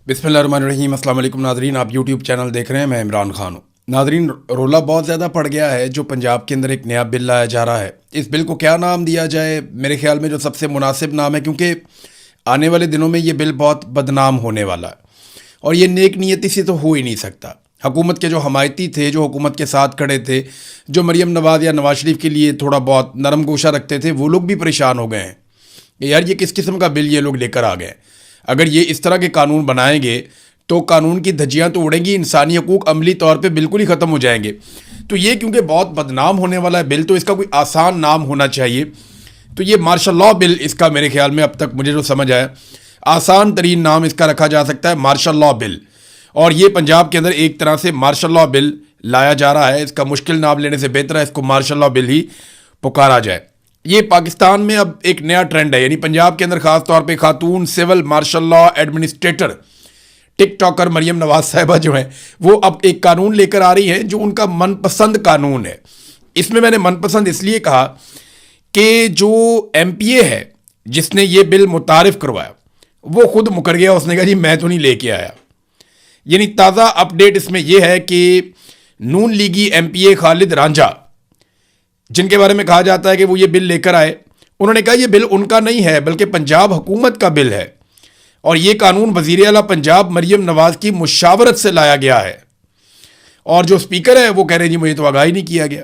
बिस्मिल्लाहिर्रहमानिर्रहीम। अस्सलाम वालेकुम नाज़रीन, आप यूट्यूब चैनल देख रहे हैं, मैं इमरान खान हूँ। नाज़रीन, रोला बहुत ज़्यादा पड़ गया है जो पंजाब के अंदर एक नया बिल लाया जा रहा है। इस बिल को क्या नाम दिया जाए? मेरे ख्याल में जो सबसे मुनासिब नाम है, क्योंकि आने वाले दिनों में ये बिल बहुत बदनाम होने वाला है और ये नेक नीयती से तो हो ही नहीं सकता। हुकूमत के जो हमायती थे, जो हुकूमत के साथ खड़े थे, जो मरीम नवाज़ या नवाज शरीफ के लिए थोड़ा बहुत नरम गोशा रखते थे, वो लोग भी परेशान हो गए हैं कि यार ये किस किस्म का बिल ये लोग लेकर आ गए। अगर ये इस तरह के कानून बनाएंगे तो कानून की धज्जियां तो उड़ेंगी, इंसानी हकूक अमली तौर पे बिल्कुल ही ख़त्म हो जाएंगे। तो ये क्योंकि बहुत बदनाम होने वाला है बिल, तो इसका कोई आसान नाम होना चाहिए। तो ये मार्शल लॉ बिल, इसका मेरे ख्याल में अब तक मुझे जो समझ आया, आसान तरीन नाम इसका रखा जा सकता है, मार्शल लॉ बिल। और ये पंजाब के अंदर एक तरह से मार्शल लॉ बिल लाया जा रहा है। इसका मुश्किल नाम लेने से बेहतर है इसको मार्शल लॉ बिल ही पुकारा जाए। ये पाकिस्तान में अब एक नया ट्रेंड है, यानी पंजाब के अंदर खास तौर पे खातून civil martial law administrator TikToker Maryam Nawaz साहिबा जो हैं, वो अब एक कानून लेकर आ रही हैं जो उनका मनपसंद कानून है। इसमें मैंने मनपसंद इसलिए कहा कि जो एमपीए है जिसने ये बिल मुतारिफ करवाया, वो खुद मुकर गया। उसने कहा जी मैं तो नहीं लेके आया। यानी ताज़ा अपडेट इसमें यह है कि नून लीगी एमपीए खालिद रांझा, जिनके बारे में कहा जाता है कि वो ये बिल लेकर आए, उन्होंने कहा ये बिल उनका नहीं है बल्कि पंजाब हुकूमत का बिल है और ये कानून वज़ीर आला पंजाब मरीम नवाज की मुशावरत से लाया गया है। और जो स्पीकर है वो कह रहे हैं जी मुझे तो आगाही नहीं किया गया।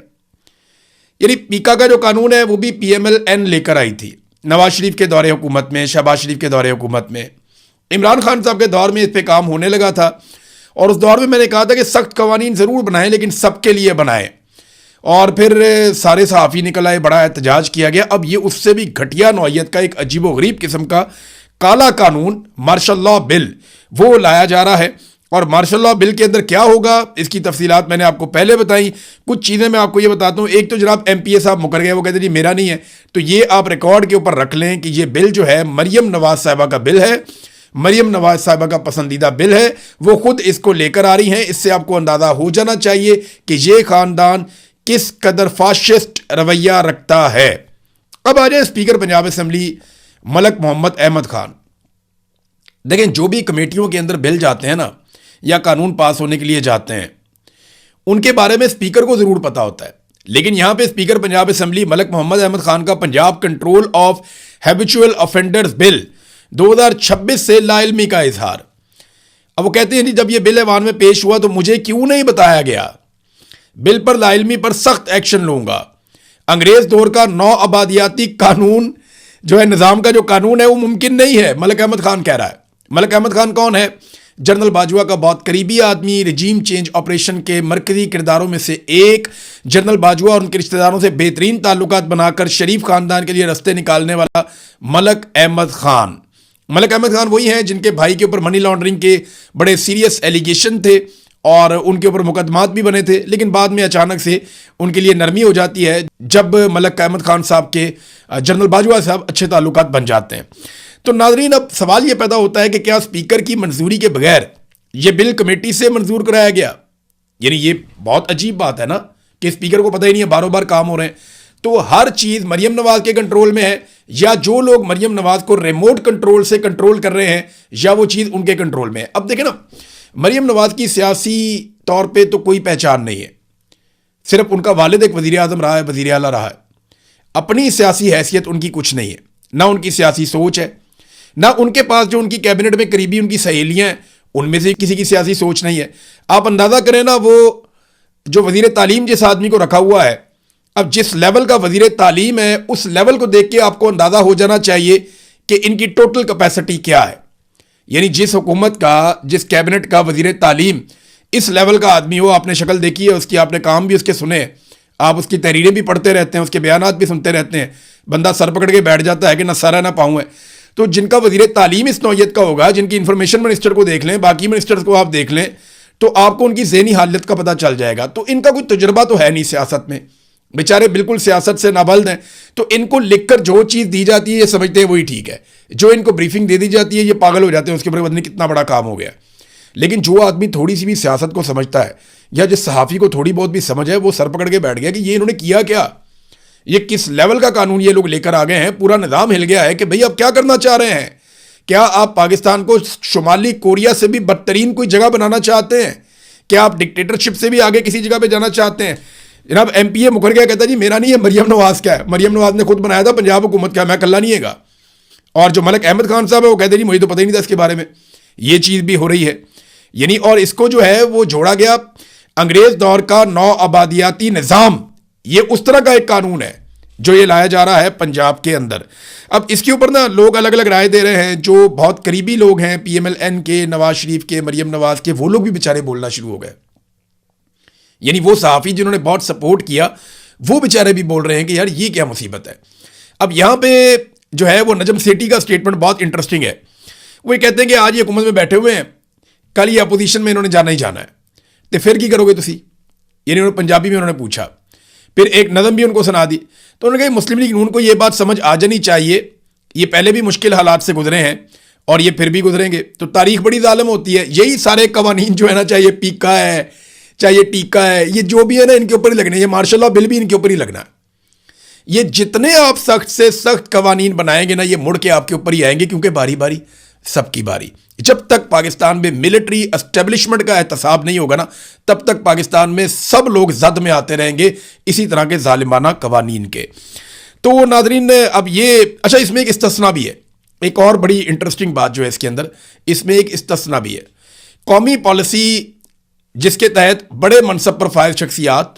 यानी पीका का जो कानून है वो भी PMLN लेकर आई थी नवाज शरीफ के दौरे हुकूमत में, शहबाज शरीफ के दौरे हुकूमत में, इमरान खान साहब के दौर में इस पर काम होने लगा था। और उस दौर में मैंने कहा था कि सख्त कवानीन ज़रूर बनाएं लेकिन सबके लिए बनाएं। और फिर सारे सहाफ़ी निकल आए, बड़ा एहतजाज किया गया। अब ये उससे भी घटिया नौइयत का एक अजीब व गरीब किस्म का काला कानून मार्शल लॉ बिल वो लाया जा रहा है। और मार्शल लॉ बिल के अंदर क्या होगा इसकी तफसीलात मैंने आपको पहले बताई। कुछ चीज़ें मैं आपको ये बताता हूँ। एक तो जनाब MPA साहब मुकर गए, वो कहते जी मेरा नहीं है, तो ये आप रिकॉर्ड के ऊपर रख लें कि ये बिल जो है मरीम नवाज साहिबा का बिल है, मरीम नवाज साहिबा का पसंदीदा बिल है, वो खुद इसको लेकर आ रही हैं। इससे आपको अंदाज़ा हो जाना चाहिए कि ये ख़ानदान किस कदर फाशिस्ट रवैया रखता है। अब आ जाए स्पीकर पंजाब असेंबली मलक मोहम्मद अहमद खान। देखें, जो भी कमेटियों के अंदर बिल जाते हैं ना, या कानून पास होने के लिए जाते हैं, उनके बारे में स्पीकर को ज़रूर पता होता है। लेकिन यहाँ पे स्पीकर पंजाब असेंबली मलक मोहम्मद अहमद खान का Punjab control of habitual offenders bill 2026 से लाइल्मी का इजहार। अब वो कहते हैं जी जब ये बिल ऐवान में पेश हुआ तो मुझे क्यों नहीं बताया गया, बिल पर लाइल्मी पर सख्त एक्शन लूंगा। अंग्रेज दौर का नौ आबादियाती कानून जो है, निज़ाम का जो कानून है वो मुमकिन नहीं है, मलक अहमद खान कह रहा है। मलक अहमद खान कौन है? जनरल बाजवा का बहुत करीबी आदमी, रिजीम चेंज ऑपरेशन के मरकजी किरदारों में से एक। जनरल बाजवा और उनके रिश्तेदारों से बेहतरीन ताल्लुकात बनाकर शरीफ खानदान के लिए रास्ते निकालने वाला मलक अहमद खान। मलक अहमद खान वही हैं जिनके भाई के ऊपर मनी लॉन्ड्रिंग के बड़े सीरियस एलिगेशन थे और उनके ऊपर मुकदमात भी बने थे, लेकिन बाद में अचानक से उनके लिए नरमी हो जाती है जब मलक अहमद खान साहब के जनरल बाजवा साहब अच्छे ताल्लुकात बन जाते हैं। तो नाज़रीन, अब सवाल ये पैदा होता है कि क्या स्पीकर की मंजूरी के बगैर ये बिल कमेटी से मंजूर कराया गया? यानी ये बहुत अजीब बात है ना कि स्पीकर को पता ही नहीं है, बारों बार काम हो रहे हैं। तो हर चीज़ मरीम नवाज के कंट्रोल में है, या जो लोग मरीम नवाज को रिमोट कंट्रोल से कंट्रोल कर रहे हैं, या वो चीज़ उनके कंट्रोल में है। अब देखें ना, मरीम नवाज की सियासी तौर पे तो कोई पहचान नहीं है, सिर्फ उनका वालिद एक वज़ीर आज़म रहा है, वज़ीर आला रहा है। अपनी सियासी हैसियत उनकी कुछ नहीं है, ना उनकी सियासी सोच है, ना उनके पास जो उनकी कैबिनेट में करीबी उनकी सहेलियां हैं उनमें से किसी की सियासी सोच नहीं है। आप अंदाज़ा करें ना, वो जो वज़ीर तालीम जिस आदमी को रखा हुआ है, अब जिस लेवल का वज़ीर तालीम है उस लेवल को देख के आपको अंदाज़ा हो जाना चाहिए कि इनकी टोटल कैपेसिटी क्या है। यानी जिस हुकूमत का, जिस कैबिनेट का वज़ीर तालीम इस लेवल का आदमी हो, आपने शक्ल देखी है उसकी, आपने काम भी उसके सुने, आप उसकी तहरीरें भी पढ़ते रहते हैं, उसके बयानात भी सुनते रहते हैं, बंदा सर पकड़ के बैठ जाता है कि ना सर है ना पाँव है। तो जिनका वज़ीर तालीम इस नौइयत का होगा, जिनकी इंफॉर्मेशन मिनिस्टर को देख लें, बाकी मिनिस्टर्स को आप देख लें, तो आपको उनकी ज़हनी हालत का पता चल जाएगा। तो इनका कोई तजुर्बा तो है नहीं सियासत में, बेचारे बिल्कुल सियासत से नाबल्द हैं। तो इनको लिखकर जो चीज़ दी जाती है ये समझते हैं वही ठीक है, जो इनको ब्रीफिंग दे दी जाती है ये पागल हो जाते हैं, उसके ऊपर पता नहीं कितना बड़ा काम हो गया। लेकिन जो आदमी थोड़ी सी भी सियासत को समझता है, या जिस सहाफ़ी को थोड़ी बहुत भी समझ है, वो सर पकड़ के बैठ गया कि ये इन्होंने किया क्या, ये किस लेवल का कानून ये लोग लेकर आ गए हैं। पूरा निज़ाम हिल गया है कि भाई अब क्या करना चाह रहे हैं, क्या आप पाकिस्तान को शुमाली कोरिया से भी बदतरीन कोई जगह बनाना चाहते हैं? क्या आप डिक्टेटरशिप से भी आगे किसी जगह पे जाना चाहते हैं? जनाब एमपीए मुकर गया, कहता जी मेरा नहीं है, मरियम नवाज का है। मरियम नवाज ने खुद बनाया था पंजाब हुकूमत का, मैं कल्ला नहीं हैगा। और जो मलिक अहमद खान साहब है वो कहते जी मुझे तो पता ही नहीं था इसके बारे में। ये चीज़ भी हो रही है यानी। और इसको जो है वो जोड़ा गया अंग्रेज दौर का नौ आबादियाती निज़ाम। ये उस तरह का एक कानून है जो ये लाया जा रहा है पंजाब के अंदर। अब इसके ऊपर ना लोग अलग अलग राय दे रहे हैं। जो बहुत करीबी लोग हैं पीएमएलएन के, नवाज शरीफ के, मरियम नवाज के, वो लोग भी बेचारे बोलना शुरू हो गए। यानी वो सहाफ़ी जिन्होंने बहुत सपोर्ट किया वो बेचारे भी बोल रहे हैं कि यार ये क्या मुसीबत है। अब यहाँ पे जो है वो नजम सेठी का स्टेटमेंट बहुत इंटरेस्टिंग है। वो ये कहते हैं कि आज ये हुकूमत में बैठे हुए हैं, कल ये अपोजिशन में इन्होंने जाना ही जाना है, तो फिर की करोगे तुसी? यानी उन्होंने पंजाबी में उन्होंने पूछा, फिर एक नज़म भी उनको सुना दी। तो उन्होंने कहा मुस्लिम लीग नून को ये बात समझ आ जानी चाहिए, ये पहले भी मुश्किल हालात से गुजरे हैं और ये फिर भी गुजरेंगे। तो तारीख बड़ी जालिम होती है। यही सारे कवानीन जो है ना, चाहे ये पीका है, चाहे ये टीका है, ये जो भी है ना, इनके ऊपर ही लगने। ये मार्शल लॉ बिल भी इनके ऊपर ही लगना है। ये जितने आप सख्त से सख्त कवानीन बनाएंगे ना, ये मुड़ के आपके ऊपर ही आएंगे, क्योंकि बारी बारी सबकी बारी। जब तक पाकिस्तान में मिलिट्री एस्टेब्लिशमेंट का एहतसाब नहीं होगा ना, तब तक पाकिस्तान में सब लोग जद में आते रहेंगे इसी तरह के जालिमाना कवानीन के। तो नाजरीन अब ये अच्छा, इसमें एक इस्तिस्ना भी है। एक और बड़ी इंटरेस्टिंग बात जो है इसके अंदर, इसमें एक इस्तिस्ना भी है। कौमी पॉलिसी जिसके तहत बड़े मनसब पर फाइज शख्सियात,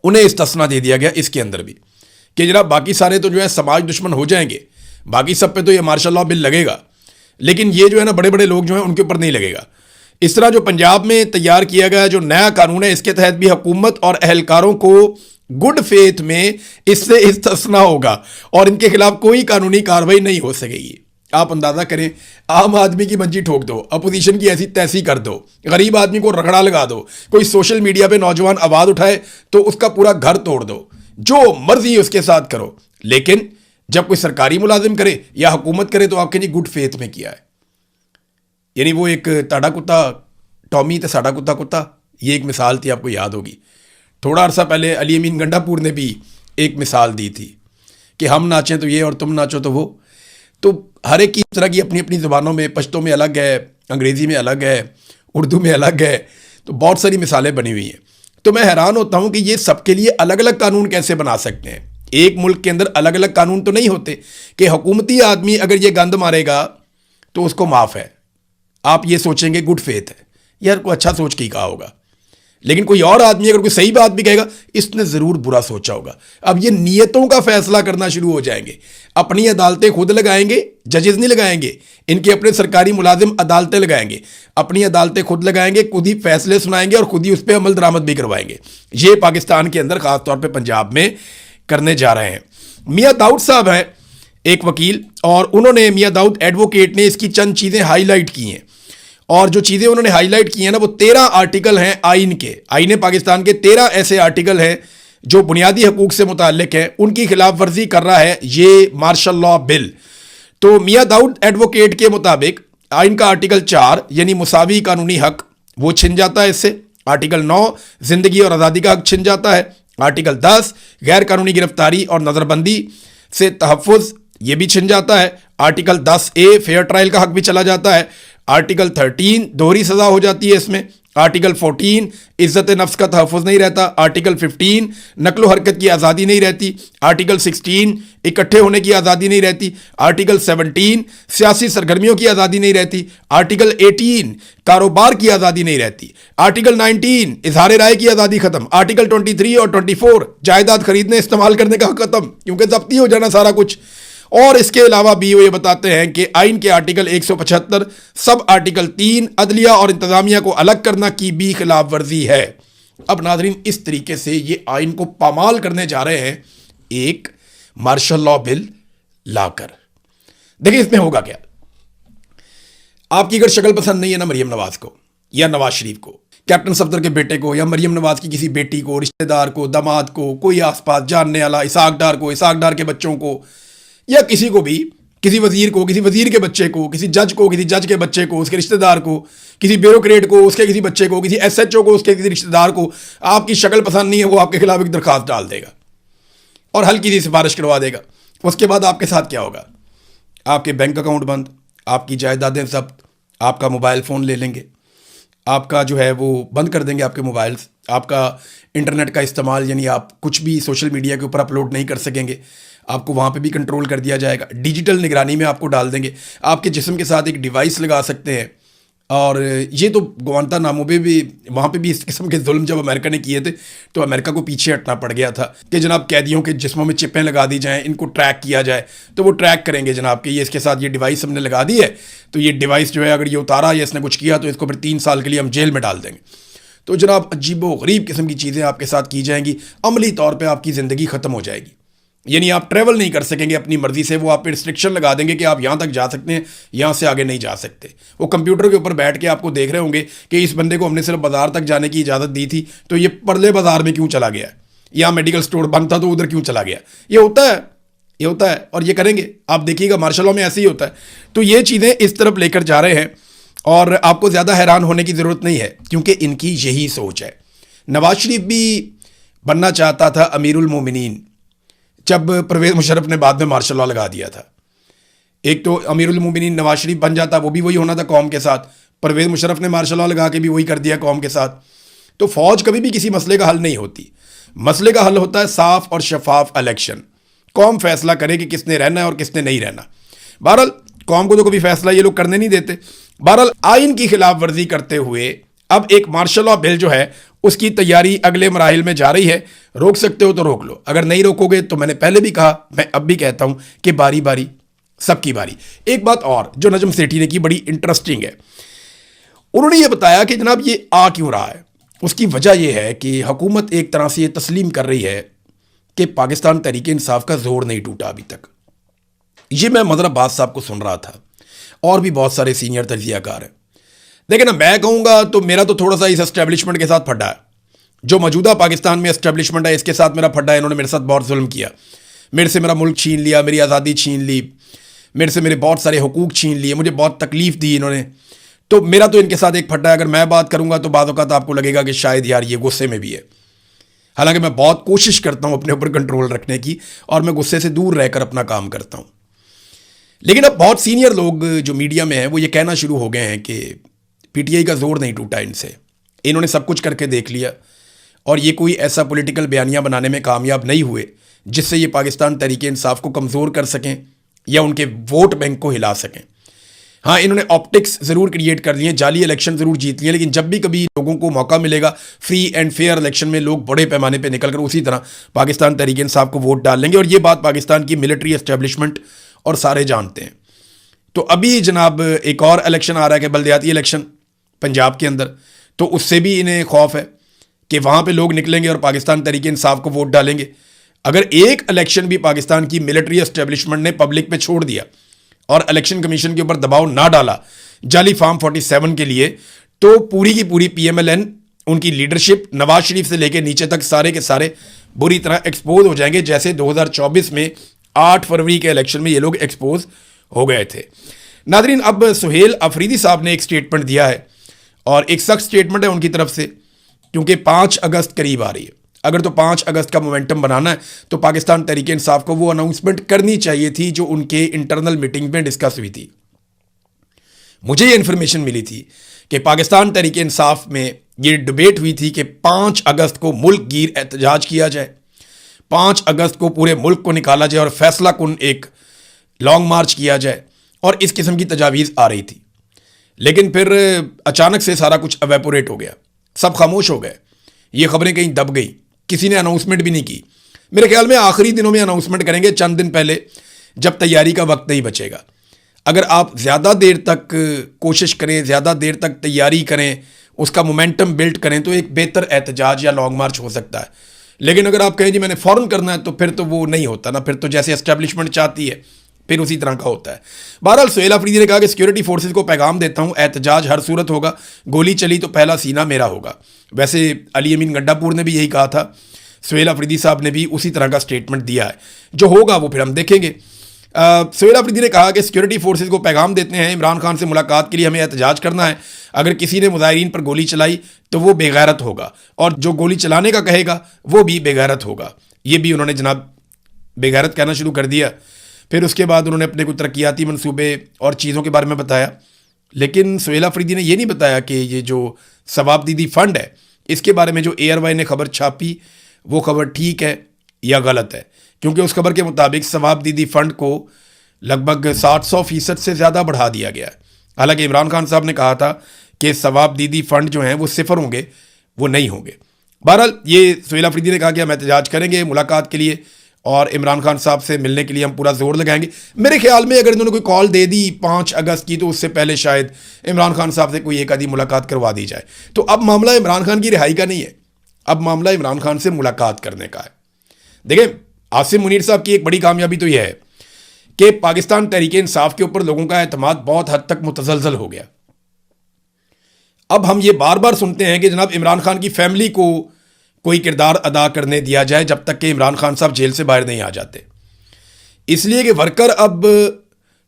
उन्हें इस्तिस्ना दे दिया गया इसके अंदर भी कि जनाब बाकी सारे तो जो है समाज दुश्मन हो जाएंगे, बाकी सब पे तो ये मार्शल लॉ बिल लगेगा, लेकिन ये जो है ना बड़े बड़े लोग जो हैं उनके ऊपर नहीं लगेगा। इस तरह जो पंजाब में तैयार किया गया जो नया कानून है, इसके तहत भी हुकूमत और अहलकारों को गुड फेथ में इससे इस्तिस्ना होगा और इनके खिलाफ कोई कानूनी कार्रवाई नहीं हो सकेगी। आप अंदाजा करें, आम आदमी की मंजी ठोक दो, अपोजिशन की ऐसी तैसी कर दो, गरीब आदमी को रगड़ा लगा दो, कोई सोशल मीडिया पे नौजवान आवाज उठाए तो उसका पूरा घर तोड़ दो, जो मर्जी उसके साथ करो। लेकिन जब कोई सरकारी मुलाजिम करे या हुकूमत करे तो आपके जी गुड फेथ में किया है। यानी वो एक ताड़ा कुत्ता टॉमी ते साड़ा कुत्ता कुत्ता, ये एक मिसाल थी, आपको याद होगी। थोड़ा अरसा पहले अली अमीन गंडापुर ने भी एक मिसाल दी थी कि हम नाचें तो ये और तुम नाचो तो वो। तो हर एक की तरह की अपनी अपनी ज़ुबानों में, पश्तो में अलग है, अंग्रेज़ी में अलग है, उर्दू में अलग है, तो बहुत सारी मिसालें बनी हुई हैं। तो मैं हैरान होता हूँ कि ये सबके लिए अलग अलग कानून कैसे बना सकते हैं। एक मुल्क के अंदर अलग अलग कानून तो नहीं होते कि हुकूमती आदमी अगर ये गंद मारेगा तो उसको माफ़ है, आप ये सोचेंगे गुड फेथ है, यार कोई अच्छा सोच के ही कहा होगा। लेकिन कोई और आदमी अगर कोई सही बात भी कहेगा, इसने ज़रूर बुरा सोचा होगा। अब ये नीयतों का फैसला करना शुरू हो जाएंगे। अपनी अदालतें खुद लगाएंगे, जजेस नहीं लगाएंगे, इनके अपने सरकारी मुलाजिम अदालतें लगाएंगे, अपनी अदालतें खुद लगाएंगे, खुद ही फैसले सुनाएंगे और खुद ही उस पर अमल दरामद भी करवाएंगे। ये पाकिस्तान के अंदर ख़ासतौर पर पंजाब में करने जा रहे हैं। मियाँ दाऊद साहब हैं एक वकील, और उन्होंने, मियाँ दाऊद एडवोकेट ने इसकी चंद चीज़ें हाईलाइट की हैं। और जो चीज़ें उन्होंने हाईलाइट की हैं ना, वो 13 आर्टिकल हैं आइन के। आइन पाकिस्तान के 13 ऐसे आर्टिकल हैं जो बुनियादी हकूक़ से मुताल्लिक हैं, उनकी खिलाफ वर्जी कर रहा है ये मार्शल लॉ बिल। तो मियाँ दाऊद एडवोकेट के मुताबिक आइन का आर्टिकल 4 यानी मुसावी कानूनी हक, वो छिन जाता है इससे। आर्टिकल 9 जिंदगी और आज़ादी का हक छिन जाता है। आर्टिकल 10 गैर कानूनी गिरफ्तारी और नज़रबंदी से तहफ़्फ़ुज़, ये भी छिन जाता है। आर्टिकल 10A फेयर ट्रायल का हक भी चला जाता है। आर्टिकल 13 दोहरी सज़ा हो जाती है इसमें। आर्टिकल 14 इज़्ज़त नफ्स का तहफ़्फ़ुज़ नहीं रहता। आर्टिकल 15 नकलो हरकत की आज़ादी नहीं रहती। आर्टिकल 16 इकट्ठे होने की आज़ादी नहीं रहती। आर्टिकल 17 सियासी सरगर्मियों की आज़ादी नहीं रहती। आर्टिकल 18 कारोबार की आज़ादी नहीं रहती। आर्टिकल 19 इजहार राय की आज़ादी ख़त्म। आर्टिकल 23 और 24 जायदाद खरीदने इस्तेमाल करने का हक ख़त्म, क्योंकि ज़ब्ती हो जाना सारा कुछ। और इसके अलावा भी वो ये बताते हैं कि आइन के आर्टिकल 175 सब आर्टिकल 3 अदलिया और इंतजामिया को अलग करना की भी खिलाफ वर्जी है। अब नाजरीन, इस तरीके से ये आइन को पामाल करने जा रहे हैं एक मार्शल लॉ बिल लाकर। देखिए इसमें होगा क्या। आपकी अगर शक्ल पसंद नहीं है ना मरियम नवाज को या नवाज शरीफ को, कैप्टन सफदर के बेटे को, या मरियम नवाज की किसी बेटी को, रिश्तेदार को, दामाद को, कोई आसपास जानने वाला, इसाक डार को, इसाक डार के बच्चों को, या किसी को भी, किसी वजीर को, किसी वजीर के बच्चे को, किसी जज को, किसी जज के बच्चे को, उसके रिश्तेदार को, किसी ब्यूरोक्रेट को, उसके किसी बच्चे को, किसी SHO को, उसके किसी रिश्तेदार को, आपकी शक्ल पसंद नहीं है, वो आपके खिलाफ एक दरखास्त डाल देगा और हल्की सी सिफारिश करवा देगा। उसके बाद आपके साथ क्या होगा? आपके बैंक अकाउंट बंद, आपकी जायदादें जब्त, आपका मोबाइल फ़ोन ले लेंगे, आपका जो है वो बंद कर देंगे आपके मोबाइल्स, आपका इंटरनेट का इस्तेमाल यानी आप कुछ भी सोशल मीडिया के ऊपर अपलोड नहीं कर सकेंगे, आपको वहाँ पे भी कंट्रोल कर दिया जाएगा। डिजिटल निगरानी में आपको डाल देंगे, आपके जिस्म के साथ एक डिवाइस लगा सकते हैं। और ये तो ग्वांतानामो पे भी, वहाँ पे भी इस किस्म के जुल्म जब अमेरिका ने किए थे तो अमेरिका को पीछे हटना पड़ गया था कि जनाब कैदियों के जिस्मों में चिपें लगा दी जाएं, इनको ट्रैक किया जाए। तो वो ट्रैक करेंगे जनाब कि ये इसके साथ ये डिवाइस हमने लगा दी है, तो ये डिवाइस जो है अगर ये उतारा या इसने कुछ किया तो इसको फिर 3 साल के लिए हम जेल में डाल देंगे। तो जनाब अजीबो गरीब किस्म की चीज़ें आपके साथ की जाएंगी, अमली तौर पर आपकी ज़िंदगी ख़त्म हो जाएगी। यानी आप ट्रैवल नहीं कर सकेंगे अपनी मर्जी से, वो आप पे रिस्ट्रिक्शन लगा देंगे कि आप यहाँ तक जा सकते हैं, यहाँ से आगे नहीं जा सकते। वो कंप्यूटर के ऊपर बैठ के आपको देख रहे होंगे कि इस बंदे को हमने सिर्फ बाजार तक जाने की इजाज़त दी थी, तो ये परले बाजार में क्यों चला गया, यहाँ मेडिकल स्टोर बंद था तो उधर क्यों चला गया। ये होता है और ये करेंगे, आप देखिएगा मार्शल लॉ में ऐसे ही होता है। तो ये चीज़ें इस तरफ लेकर जा रहे हैं और आपको ज़्यादा हैरान होने की ज़रूरत नहीं है, क्योंकि इनकी यही सोच है। नवाज शरीफ भी बनना चाहता था अमीरुल मोमिनीन, जब परवेज़ मुशर्रफ ने बाद में मार्शल लॉ लगा दिया था। एक तो अमीरुल मोमिनीन नवाज शरीफ बन जाता, वो भी वही होना था कौम के साथ। परवेज़ मुशर्रफ ने मार्शल लॉ लगा के भी वही कर दिया कौम के साथ। तो फ़ौज कभी भी किसी मसले का हल नहीं होती। मसले का हल होता है साफ और शफाफ इलेक्शन। कौम फैसला करे कि किसने रहना है और किसने नहीं रहना। बहरहाल कौम को तो कभी फैसला ये लोग करने नहीं देते। बहरहाल आइन की खिलाफ वर्जी करते हुए अब एक मार्शल लॉ बिल जो है उसकी तैयारी अगले मराहिल में जा रही है। रोक सकते हो तो रोक लो, अगर नहीं रोकोगे तो मैंने पहले भी कहा, मैं अब भी कहता हूं कि बारी बारी सबकी बारी। एक बात और जो नजम सेठी ने की बड़ी इंटरेस्टिंग है, उन्होंने ये बताया कि जनाब ये आ क्यों रहा है। उसकी वजह यह है कि हुकूमत एक तरह से ये तस्लीम कर रही है कि पाकिस्तान तहरीक इंसाफ का जोर नहीं टूटा अभी तक। ये मैं मदर अब्बास साहब को सुन रहा था और भी बहुत सारे सीनियर तजियाकार हैं। देखिए ना, मैं कहूँगा तो मेरा तो थोड़ा सा इस एस्टेब्लिशमेंट के साथ फड्डा है। जो मौजूदा पाकिस्तान में एस्टेब्लिशमेंट है इसके साथ मेरा फड्डा है। इन्होंने मेरे साथ बहुत जुल्म किया, मेरे से मेरा मुल्क छीन लिया, मेरी आज़ादी छीन ली, मेरे से मेरे बहुत सारे हुकूक छीन लिए, मुझे बहुत तकलीफ़ दी इन्होंने। तो मेरा तो इनके साथ एक फड्डा है। अगर मैं बात करूँगा तो बाज़ औक़ात आपको लगेगा कि शायद यार ये गुस्से में भी है। हालांकि मैं बहुत कोशिश करता हूँ अपने ऊपर कंट्रोल रखने की और मैं गुस्से से दूर रहकर अपना काम करता हूँ। लेकिन अब बहुत सीनियर लोग जो मीडिया में हैं वो ये कहना शुरू हो गए हैं कि पीटीआई का जोर नहीं टूटा इनसे, इन्होंने सब कुछ करके देख लिया और ये कोई ऐसा पॉलिटिकल बयानिया बनाने में कामयाब नहीं हुए जिससे ये पाकिस्तान तहरीक इंसाफ को कमज़ोर कर सकें या उनके वोट बैंक को हिला सकें। हाँ, इन्होंने ऑप्टिक्स ज़रूर क्रिएट कर दिए, जाली इलेक्शन ज़रूर जीत लिए, लेकिन जब भी कभी लोगों को मौका मिलेगा फ्री एंड फेयर इलेक्शन में लोग बड़े पैमाने पर निकल कर उसी तरह पाकिस्तान तहरीक इंसाफ को वोट डाल लेंगे। और ये बात पाकिस्तान की मिलिट्री एस्टेब्लिशमेंट और सारे जानते हैं। तो अभी जनाब एक और इलेक्शन आ रहा है कि बल्दियाती इलेक्शन पंजाब के अंदर, तो उससे भी इन्हें खौफ है कि वहाँ पे लोग निकलेंगे और पाकिस्तान तहरीक इंसाफ को वोट डालेंगे। अगर एक इलेक्शन भी पाकिस्तान की मिलिट्री एस्टेब्लिशमेंट ने पब्लिक पे छोड़ दिया और इलेक्शन कमीशन के ऊपर दबाव ना डाला जाली फार्म 47 के लिए, तो पूरी की पूरी PMLN, उनकी लीडरशिप नवाज शरीफ से लेकर नीचे तक सारे के सारे बुरी तरह एक्सपोज हो जाएंगे, जैसे 2024 में 8 फरवरी के इलेक्शन में ये लोग एक्सपोज हो गए थे। नादरीन, अब सुहेल अफरीदी साहब ने एक स्टेटमेंट दिया है और एक सख्त स्टेटमेंट है उनकी तरफ से, क्योंकि 5 अगस्त करीब आ रही है। अगर तो 5 अगस्त का मोमेंटम बनाना है तो पाकिस्तान तहरीक इंसाफ को वो अनाउंसमेंट करनी चाहिए थी जो उनके इंटरनल मीटिंग में डिस्कस हुई थी। मुझे ये इन्फॉर्मेशन मिली थी कि पाकिस्तान तहरीक इंसाफ में ये डिबेट हुई थी कि 5 अगस्त को मुल्क गिर एहतजाज किया जाए, 5 अगस्त को पूरे मुल्क को निकाला जाए और फैसला कुन एक लॉन्ग मार्च किया जाए, और इस किस्म की तजावीज़ आ रही थी। लेकिन फिर अचानक से सारा कुछ एवेपोरेट हो गया, सब खामोश हो गए, ये खबरें कहीं दब गई, किसी ने अनाउंसमेंट भी नहीं की। मेरे ख्याल में आखिरी दिनों में अनाउंसमेंट करेंगे, चंद दिन पहले, जब तैयारी का वक्त नहीं बचेगा। अगर आप ज़्यादा देर तक कोशिश करें, ज़्यादा देर तक तैयारी करें, उसका मोमेंटम बिल्ड करें, तो एक बेहतर एहतजाज या लॉन्ग मार्च हो सकता है। लेकिन अगर आप कहें जी मैंने फ़ौरन करना है, तो फिर तो वो नहीं होता ना, फिर तो जैसे एस्टेब्लिशमेंट चाहती है फिर उसी तरह का होता है। बहरहाल सुहेल अफरीदी ने कहा कि सिक्योरिटी फोर्सेज को पैगाम देता हूं, एहतजाज हर सूरत होगा, गोली चली तो पहला सीना मेरा होगा। वैसे अली अमीन गड्डापुर ने भी यही कहा था, सुहेल अफरीदी साहब ने भी उसी तरह का स्टेटमेंट दिया है। जो होगा वो फिर हम देखेंगे। सुहेल अफरीदी ने कहा कि सिक्योरिटी फोर्सेज को पैगाम देते हैं, इमरान खान से मुलाकात के लिए हमें एहतजाज करना है। अगर किसी ने मुजाहिरीन पर गोली चलाई तो वो बेगैरत होगा, और जो गोली चलाने का कहेगा वो भी बेगैरत होगा। ये भी उन्होंने जनाब बेगैरत कहना शुरू कर दिया। फिर उसके बाद उन्होंने अपने कुछ तरक्याती मंसूबे और चीज़ों के बारे में बताया। लेकिन सुहेल अफरीदी ने ये नहीं बताया कि ये जो सवाब दीदी फ़ंड है, इसके बारे में जो एयरवाई ने खबर छापी वो खबर ठीक है या गलत है। क्योंकि उस खबर के मुताबिक सवाब दीदी फ़ंड को लगभग 60-100% से ज़्यादा बढ़ा दिया गया है। हालांकि इमरान खान साहब ने कहा था कि सवाब दीदी फ़ंड जो हैं वो सिफर होंगे, वो नहीं होंगे। बहरहाल ये सुहेल अफरीदी ने कहा कि हम एहतजाज करेंगे मुलाकात के लिए और इमरान खान साहब से मिलने के लिए हम पूरा जोर लगाएंगे। मेरे ख्याल में अगर इन्होंने कोई कॉल दे दी 5 अगस्त की, तो उससे पहले शायद इमरान खान साहब से कोई एक आधी मुलाकात करवा दी जाए। तो अब मामला इमरान खान की रिहाई का नहीं है, अब मामला इमरान खान से मुलाकात करने का है। देखें, आसिम मुनीर साहब की एक बड़ी कामयाबी तो यह है कि पाकिस्तान तहरीक इंसाफ के ऊपर लोगों का एतमाद बहुत हद तक मुतज़लज़ल हो गया। अब हम ये बार बार सुनते हैं कि जनाब इमरान खान की फैमिली को कोई किरदार अदा करने दिया जाए जब तक कि इमरान खान साहब जेल से बाहर नहीं आ जाते। इसलिए कि वर्कर अब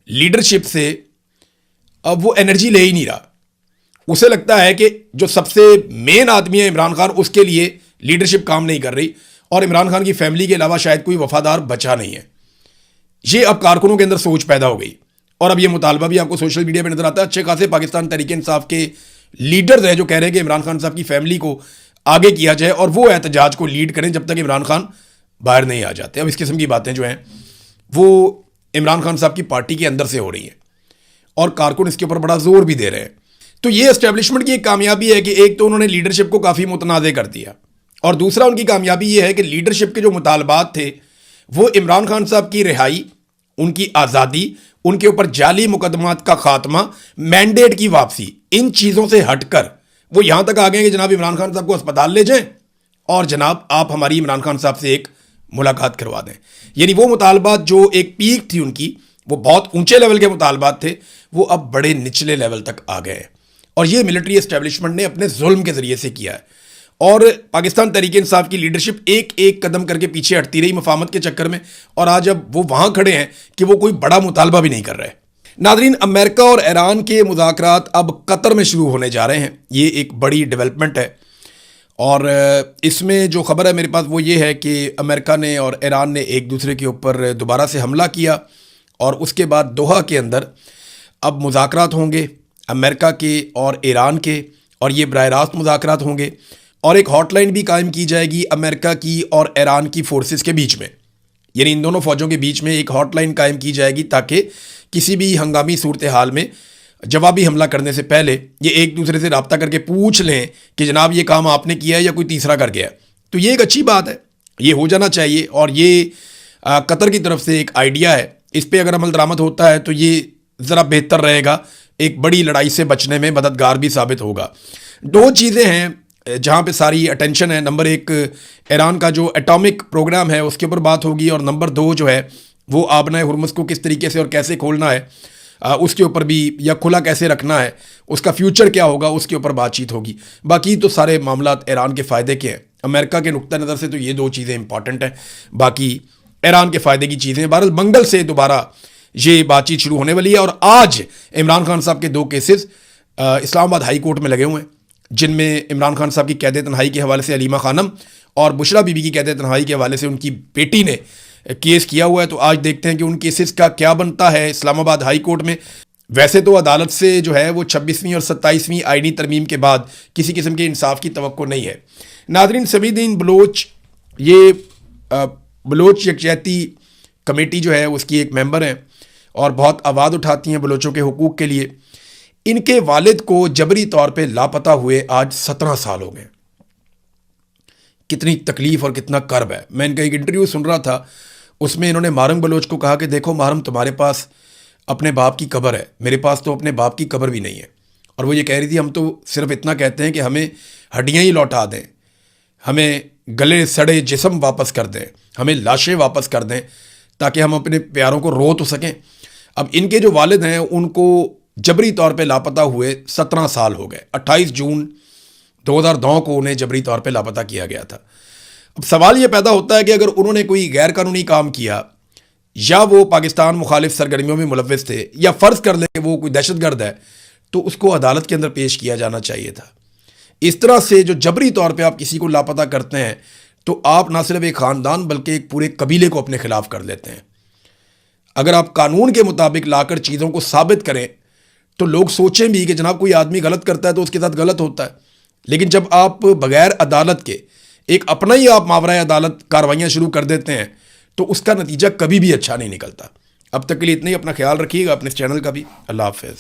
लीडरशिप से अब वो एनर्जी ले ही नहीं रहा। उसे लगता है कि जो सबसे मेन आदमी है इमरान खान, उसके लिए लीडरशिप काम नहीं कर रही और इमरान खान की फैमिली के अलावा शायद कोई वफादार बचा नहीं है। ये अब कारकुनों के अंदर सोच पैदा हो गई और अब ये मुतालबा भी आपको सोशल मीडिया पर नजर आता है। अच्छे खासे पाकिस्तान तहरीक इंसाफ के लीडर्स हैं जो कह रहे हैं कि इमरान खान साहब की फैमिली को आगे किया जाए और वो एहतजाज को लीड करें जब तक इमरान खान बाहर नहीं आ जाते। अब इस किस्म की बातें जो हैं वो इमरान खान साहब की पार्टी के अंदर से हो रही हैं और कारकुन इसके ऊपर बड़ा जोर भी दे रहे हैं। तो ये एस्टेब्लिशमेंट की एक कामयाबी है कि एक तो उन्होंने लीडरशिप को काफ़ी मुतनाज़ कर दिया और दूसरा उनकी कामयाबी ये है कि लीडरशिप के जो मुतालबात थे वो इमरान खान साहब की रिहाई, उनकी आज़ादी, उनके ऊपर जाली मुकदमात का खात्मा, मैंडेट की वापसी, इन चीज़ों से हटकर वो यहां तक आ गए कि जनाब इमरान खान साहब को अस्पताल ले जाएं और जनाब आप हमारी इमरान खान साहब से एक मुलाकात करवा दें। यानी वो मुतालबात जो एक पीक थी उनकी, वो बहुत ऊंचे लेवल के मुतालबात थे, वो अब बड़े निचले लेवल तक आ गए हैं और ये मिलिट्री एस्टेब्लिशमेंट ने अपने जुल्म के जरिए से किया है। और पाकिस्तान तहरीक इंसाफ की लीडरशिप एक एक कदम करके पीछे हटती रही मफाहमत के चक्कर में और आज अब वो वहां खड़े हैं कि वो कोई बड़ा मुतालबा भी नहीं कर रहे। नादरीन, अमेरिका और ईरान के मुज़ाकरात अब कतर में शुरू होने जा रहे हैं। ये एक बड़ी डेवलपमेंट है और इसमें जो खबर है मेरे पास वो ये है कि अमेरिका ने और ईरान ने एक दूसरे के ऊपर दोबारा से हमला किया और उसके बाद दोहा के अंदर अब मुज़ाकरात होंगे अमेरिका के और ईरान के, और ये बराह रास्त मुज़ाकरात होंगे और एक हॉटलाइन भी कायम की जाएगी अमेरिका की और ईरान की फोर्सेस के बीच में। यानी इन दोनों फौजों के बीच में एक हॉटलाइन कायम की जाएगी ताकि किसी भी हंगामी सूरत हाल में जवाबी हमला करने से पहले ये एक दूसरे से रब्ता करके पूछ लें कि जनाब ये काम आपने किया है या कोई तीसरा कर गया। तो ये एक अच्छी बात है, ये हो जाना चाहिए और ये कतर की तरफ से एक आइडिया है। इस पर अगर अमल दरामद होता है तो ये ज़रा बेहतर रहेगा, एक बड़ी लड़ाई से बचने में मददगार भी साबित होगा। दो चीज़ें हैं जहाँ पे सारी अटेंशन है। नंबर एक, ईरान का जो एटॉमिक प्रोग्राम है उसके ऊपर बात होगी और नंबर दो जो है वो आबना हुर्मुज़ को किस तरीके से और कैसे खोलना है उसके ऊपर भी, या खुला कैसे रखना है, उसका फ्यूचर क्या होगा, उसके ऊपर बातचीत होगी। बाकी तो सारे मामला ईरान के फ़ायदे के हैं। अमेरिका के नुक्ता नज़र से तो ये दो चीज़ें इंपॉर्टेंट हैं, बाकी ईरान के फ़ायदे की चीज़ें। बहरहाल मंगल से दोबारा ये बातचीत शुरू होने वाली है और आज इमरान खान साहब के 2 केसेस इस्लामाबाद हाई कोर्ट में लगे हुए हैं, जिनमें इमरान खान साहब की कैद तन्हाई के हवाले से अलीमा खानम और बुशरा बीबी की कैद तन्हाई के हवाले से उनकी बेटी ने केस किया हुआ है। तो आज देखते हैं कि उन केसेस का क्या बनता है इस्लामाबाद हाई कोर्ट में। वैसे तो अदालत से जो है वो 26वीं और 27वीं आईनी तरमीम के बाद किसी किस्म के इंसाफ की तवक्को नहीं है। नादरीन, समीदीन बलोच ये बलोच यकजहती कमेटी जो है उसकी एक मेंबर हैं और बहुत आवाज़ उठाती हैं बलोचों के हुकूक़ के लिए। इनके वालिद को जबरी तौर पे लापता हुए आज 17 साल हो गए। कितनी तकलीफ़ और कितना कर्ब है। मैं इनका एक इंटरव्यू सुन रहा था, उसमें इन्होंने मारंग बलोच को कहा कि देखो मारंग, तुम्हारे पास अपने बाप की कब्र है, मेरे पास तो अपने बाप की कब्र भी नहीं है। और वो ये कह रही थी हम तो सिर्फ इतना कहते हैं कि हमें हड्डियाँ ही लौटा दें, हमें गले सड़े जिस्म वापस कर दें, हमें लाशें वापस कर दें ताकि हम अपने प्यारों को रो तो सकें। अब इनके जो वालिद हैं उनको जबरी तौर पे लापता हुए 17 साल हो गए। 28 जून 2009 को उन्हें जबरी तौर पे लापता किया गया था। अब सवाल ये पैदा होता है कि अगर उन्होंने कोई गैर कानूनी काम किया या वो पाकिस्तान मुखालिफ सरगर्मियों में मुलव्विस थे या फ़र्ज़ कर लें कि वो कोई दहशतगर्द है, तो उसको अदालत के अंदर पेश किया जाना चाहिए था। इस तरह से जो जबरी तौर पे आप किसी को लापता करते हैं तो आप ना सिर्फ एक ख़ानदान बल्कि एक पूरे कबीले को अपने खिलाफ कर लेते हैं। अगर आप कानून के मुताबिक लाकर चीज़ों को साबित करें तो लोग सोचें भी कि जनाब कोई आदमी गलत करता है तो उसके साथ गलत होता है। लेकिन जब आप बगैर अदालत के एक अपना ही आप मावराए अदालत कार्रवाइयाँ शुरू कर देते हैं तो उसका नतीजा कभी भी अच्छा नहीं निकलता। अब तक के लिए इतना ही। अपना ख्याल रखिएगा, अपने इस चैनल का भी। अल्लाह हाफ़िज़।